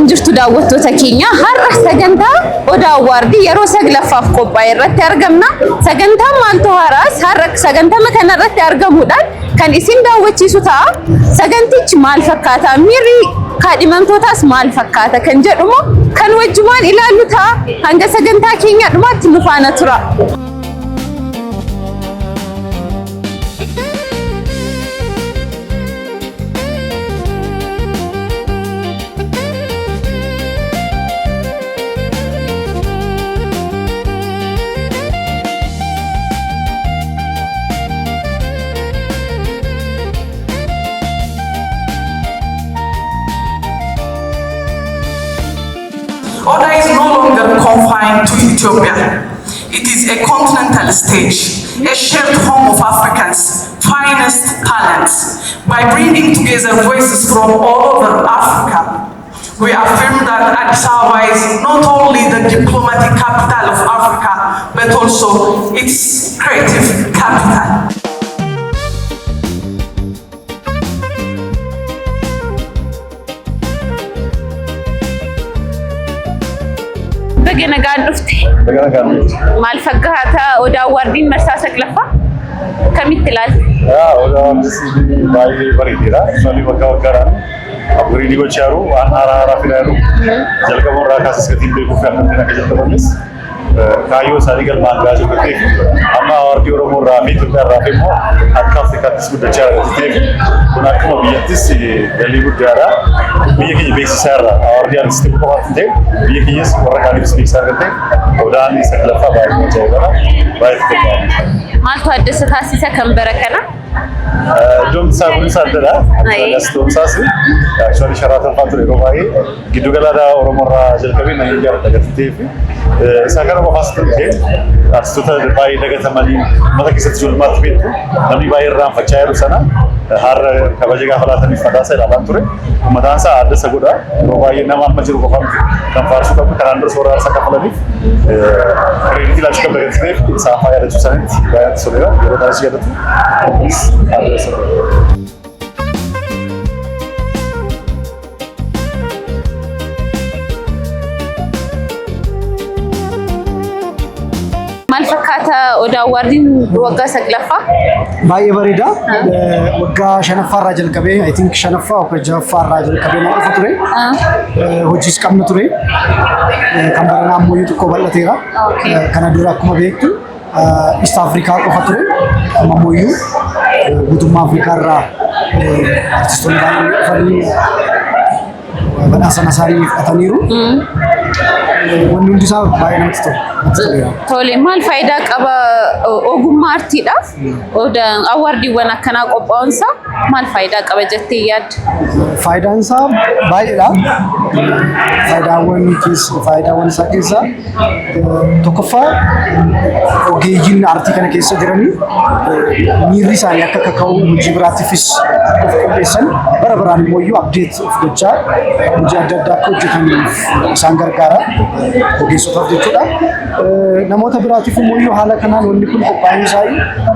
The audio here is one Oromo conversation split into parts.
akkam jirtu daawwattoota keenya har'a sagantaa Odaa Awwaardii yeroo saglaffaaf qophaa'e irratti argamna. Sagantaan maaltu haaraas har'a sagantaa kana irratti argamuudhaan kan isin daawwachiisu ta'a. Sagantichi maal fakkaata? Miirri kaadhimamtootaas maal fakkaata kan jedhumo kan wajjumaan ilaallu ta'a. Hanga sagantaa keenya dhumaatti nu faana tura. Oda is no longer confined to Ethiopia. It is a continental stage, a shared home of Africa's finest talents. By bringing together voices from all over Africa, we affirm that Addis Ababa is not only the diplomatic capital of Africa, but also its creative capital. Bagana gaadufte maal fakkaata Odaa Awwaardiin marsaa saglaffa kamitti ilaalta? Odaa Awwaardiin baay'ee bareedeedha. Isaanis waggaa waggaadhaan aburiidii gochaa jiru, waan haaraa fidaa jiru. Jalqaba irraa kaasee gatiin beekuuf kan akka jalqabanis kaayyoo isaanii galmaan gahaa jiru ta'eef amma Awwaardii Oromoo irraa fi Itoophiyaa irraa immoo akka Afrikaattis guddachaa jira ta'eef kun akkuma biyyattis galii guddaadha. Biyya keenya beeksisaa irra Awwaardii artistii qofaatti ta'e biyya keenyas warra kaaniifis beeksisaa kan ta'e Odaan saglaffa baay'ee ajaa'ibaadha. Baay'ee tokkodha. Maaltu adda taasisa kan bara kana? Doomsaa kunis addadha. Doomsaas actually Sharaatan fa'aa ture yeroo baay'ee giddu gala Oromoo irraa jalqabee nama ijaarata gatii fi isa kana qofaas ta'e artistoota baay'ee dagatamanii mata keessatti ijoolmaatti beektu namni baay'ee irraanfachaa jiru sana har'a kabaja gaafa laataniif fadaasaa ilaalaan ture. Mataan isaa adda isa godha. Yeroo baay'ee nama amma jiru qofaan kan faarsuu qabu kanaan dura suuraa isaa kafalaniif kireeditii laachuu qabda kan ta'eef isaan fa'aa yaadachuu isaaniitti baay'ee soleera. Yeroo taasisuu yaadatu adda isa godha. Maal fakkaata Odaa Awwaardiin waggaa saglaffa? Baay'ee bareeda. Waggaa shanaffaa irraa jalqabee I think shanaffaa yookaan jahaffaa irraa jalqabee nama dhufu ture. Hojiis qabnu ture. Kan baranaa ammoo xiqqoo bal'ateera. Kana dura akkuma beektu East Afrikaa qofa ture. Amma ammoo guutummaa Afrikaa irraa artistoonni baay'ee dhufanii badhaasa isaanii fudhataniiru. Wanni hundi isaa baay'ee namatti tola. Tole maal faayidaa qaba ogummaa artiidhaaf Odaan Awwaardiiwwan akkanaa qophaa'uunsa maal faayidaa qaba jettee yaadda? Faayidaan isaa baay'eedha. Faayidaawwan isaa keessaa tokkoffaa ogeeyyiin artii kana keessa jiranii miirri isaanii akka kaka'u hojii biraatiifis of qopheessan bara baraan immoo abdeet of gochaa hojii adda addaa akka hojjetaniif isaan gargaara ogeessotaaf jechuudha. Namoota biraatiif immoo haala kanaan wanni kun qophaa'uu isaa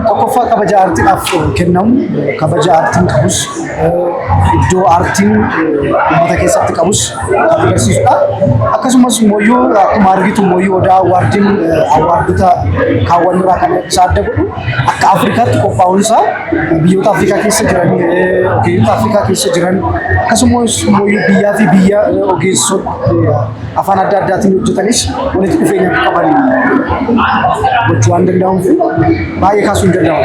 tokkoffaa kabaja artiidhaaf kennamu kabaja artiin qabus iddoo artiin uummata keessatti qabus agarsiisudha. Akkasumas immoo akkuma argitu immoo Odaa Awwaardiin awwaardota kaawwan irraa kan isa adda godhu akka Afrikaatti qophaa'uun isaa biyyoota Afrikaa keessa jiran ogeeyyota Afrikaa keessa jiran akkasumas immoo biyyaa fi biyya ogeessota afaan adda addaatiin hojjetanis walitti dhufeenya akka qaban gochuu waan danda'amuuf baay'ee kaasuu hin danda'amu.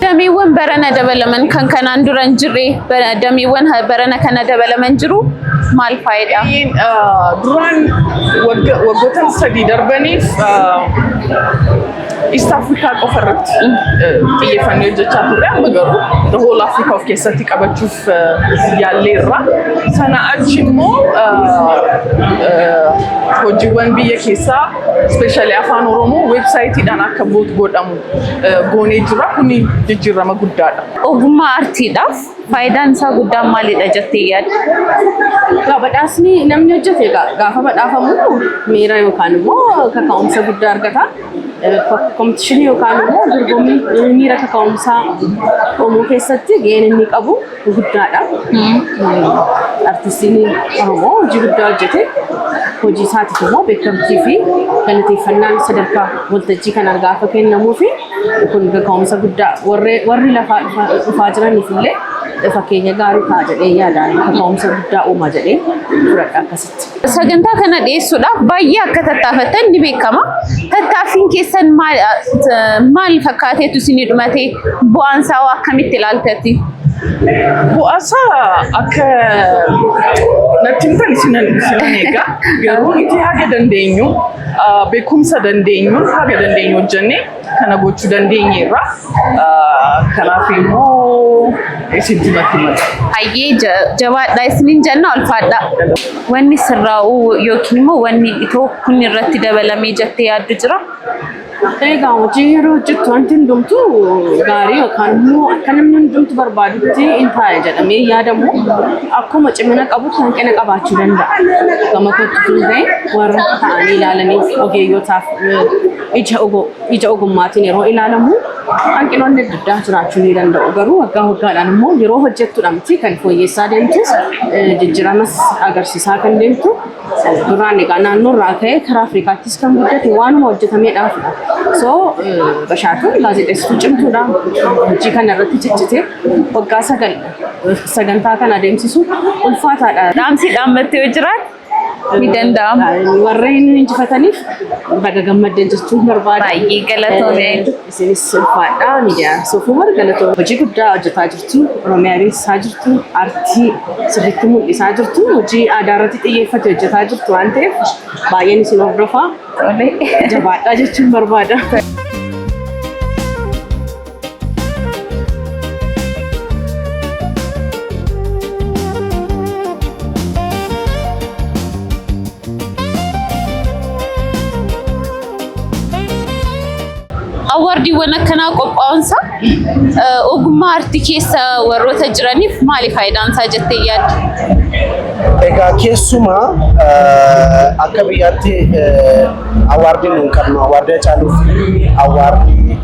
Dameewwan barana dabalaman kan kanaan dura hin jirre dameewwan barana kana dabalaman jiru maal faayidaa? Duraan waggoota sadii darbaniif East Africa qofa irratti xiyyeeffannee hojjechaa turre amma garuu the whole Africa of keessatti qabachuuf yaalleerra. Sana achi immoo hojiiwwan biyya keessaa especially afaan Oromoo websaayitiidhaan akka vote godhamu goonee jira. Kuni jijjiirama guddaadha. Ogummaa artiidhaaf faayidaan isaa guddaan maalidha jettee yaadda? Badhaasni namni hojjete gaafa badhaafamu miira yookaan immoo kaka'umsa guddaa argata. Kompetiishinii yookaan immoo dorgommii miira kaka'umsaa uumuu keessatti gaheen inni qabu guddaadha. Artistiin Oromoo hojii guddaa hojjete. Hojii isaatiif immoo beekamtii fi galateeffannaan sadarkaa waltajjii kan gaafa kennamuufi kun kaka'umsa guddaa warri lafaa dhufaa jiraniif illee fakkeenya gaarii ta'a jedhee yaadaan kaka'umsa guddaa uumaa jedhee fudhadha akkasitti. Sagantaa kana dhiyeessuudhaaf baay'ee akka tattaafattan ni beekama. Tattaaffiin keessan maal fakkaateetu isinii dhumate? Bu'aan isaa akkamitti ilaaltatti? Bu'aasaa akka natti hin isin eegaa garuu nuti haga dandeenyu beekumsa dandeenyu haga dandeenyu hojjennee kana gochuu dandeenyeerra. Kanaaf immoo isintu natti himata. Hayyee jabaadhaa isiniin jenna ulfaadhaa. Wanni sirraa'uu yookiin immoo wanni itoo kun irratti dabalamee jettee yaaddu jira? Egaa hojii yeroo hojjettu wanti hundumtu gaarii yookaan immoo akka namni hundumtu barbaadutti hin taa'e jedhamee yaadamu akkuma cimina qabutti hanqina qabaachuu danda'a. Gama kottu ta'e warra ta'anii ilaalaniif ogeeyyotaaf ija ogummaatiin yeroo ilaalamu hanqinoonni adda addaa jiraachuu ni danda'u. Garuu waggaa waggaadhaan immoo yeroo hojjettudha miti kan fooyyessaa deemtus jijjiiramas agarsiisaa kan deemtu duraan egaa naannoo irraa ka'ee karaa Afrikaattis kan guddate waanuma hojjetameedhaafidha. So Bashaatuun gaazexeessituu cimtuudha. Hojii kana irratti ciccitee waggaa 9 sagantaa kana adeemsisu ulfaataadha. Dhaamsi dhaammattee yoo jiraate ni danda'ama. Warreen injifataniif baga gammaddan jechuun barbaada. Baay'ee galatoomee. Isinis ulfaadha miidiyaa Soofumar galatoomee. Hojii guddaa hojjetaa jirtu, Oromiyaa beeksisaa jirtu, aartii sirriitti mul'isaa jirtu, hojii aadaa irratti xiyyeeffate hojjetaa jirtu waan ta'eef baay'een isin hordofaa. Jabaadhaa jechuun barbaada. Awardiiwwan akkanaa qophaa'uunsa ogummaa aartii keessa warroota jiraniif maali faayidaan isaa jettee yaadda? Egaa keessumaa akka biyyaatti awaardii nuun qabnu awaardii Hacaaluuf awaardii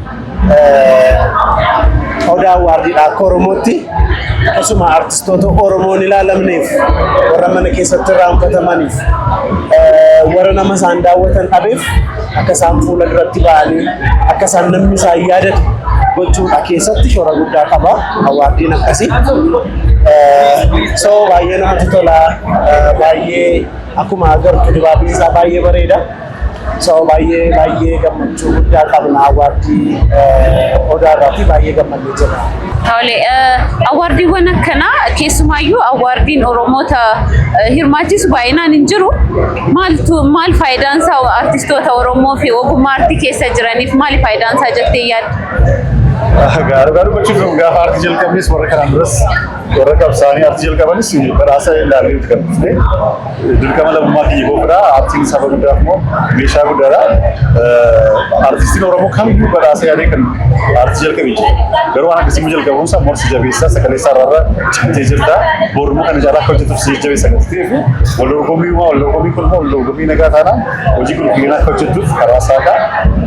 Odaa awaardiidha akka Oromootti akkasuma artistoota Oromoon ilaalamneef warra mana keessatti raanfatamaniif warra nama isaan daawwatan dhabeef akka isaan fuula duratti ba'anii akka isaan namni isaan yaadatu gochuudha keessatti shoora guddaa qaba awaardiin akkasii. So baay'ee namatti tola baay'ee akkuma agartu dibaabni isaa baay'ee bareeda. So baay'ee gammachuu guddaa qabna awaardii Odaarratti baay'ee gammadee jira. Tole awaardiiwwan akkanaa keessumaayyuu awaardiin Oromoota hirmaachisu baay'inaan hin jiru. Maal faayidaan isaa artistoota Oromoo fi ogummaa aartii keessa jiraniif maali faayidaan isaa jettee yaadda? Gaarii gochuun gaafa aartii jalqabnis warra kanaan duras warra qabsaanii aartii jalqabanis badhaasa ilaalee kan dhufne dirqama lammummaa kiyya boofudha. Aartiin saba guddaaf immoo meeshaa guddaadha. Aartistiin Oromoo kamiyyuu badhaasa yaadee kan aartii jalqabee jira. Garuu waan akkasii jalqabuunsa morsi jabeessaa sagaleessaa irraa cimtee jirta. Boorummaa kan ijaaraa akka hojjetuuf si jabeessa kan ta'eef wal dorgommii kun wal dorgommii nagaa taanaan hojii qulqullina akka hojjetuuf karaa saaqa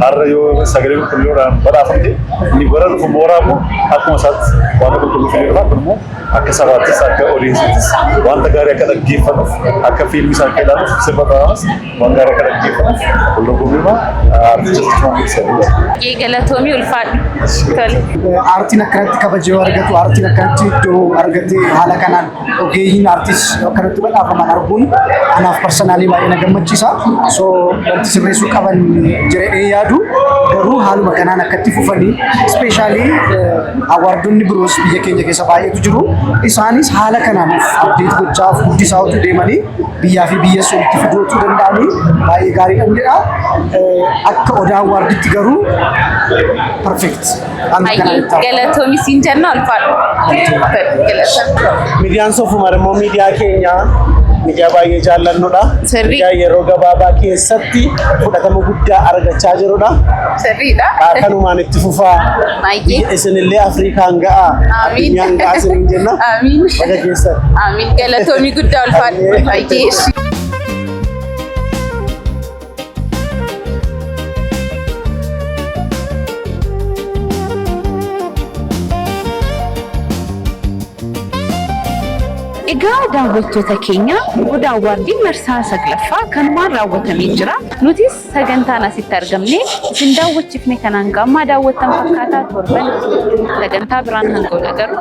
har'a yoo sagalee qulqulluudhaan badhaafamte inni bara dhufu mooramu akkuma isaatti waan qulqulluu fileerraa kun immoo akka sabaattis akka odeessittis wanta gaarii akka dhaggeeffannuuf akka fiilmii isaa akka ilaaluuf sirba ta'amas waan gaarii akka dhaggeeffannuuf wal dorgommiima aartistoota waan ibsanii. Galatoomii ulfaadhu. Aartiin akkanatti kabajee argatu aartiin akkanatti iddoo argatee haala kanaan ogeeyyiin aartiis akkanatti badhaafaman arguun anaaf parsanaalii baay'ee na gammachiisa. So wanti sirreessuu qaban jedhee yaadu garuu haaluma kanaan akkatti fufanii ispeeshaalii awaardonni biroos biyya keenya keessa baay'eetu jiru. Isaanis haala kanaan abdeet gochaaf guddisaa utuu deemanii biyyaa fi biyya itti fiduu danda'anii baay'ee gaariidha jedha. Akka Odaa awaarditti garuu perfect. Galatoomii siin jenna ulfaadhu. Miidiyaan Soofumar immoo miidiyaa keenya miidiyaa baay'ee jaallannudha. Miidiyaa yeroo gabaabaa keessatti fudhatama guddaa argachaa jirudha. Sirriidha. Kanumaan itti fufaa. Isinillee Afrikaan ga'a. Addunyaan ga'a isiniin jenna. Amiin. Baga keessan. Amiin. Galatoomii guddaa ulfaadhu. Baay'ee. Egaa daawwattoota keenya odaa awwaardii marsaa saglaffaa kanumaan raawwatamee jira. Nutis sagantaan asitti argamne isin daawwachiifne kanaan gammaa daawwattan fakkaataa torban sagantaa biraan hanga wal agarru.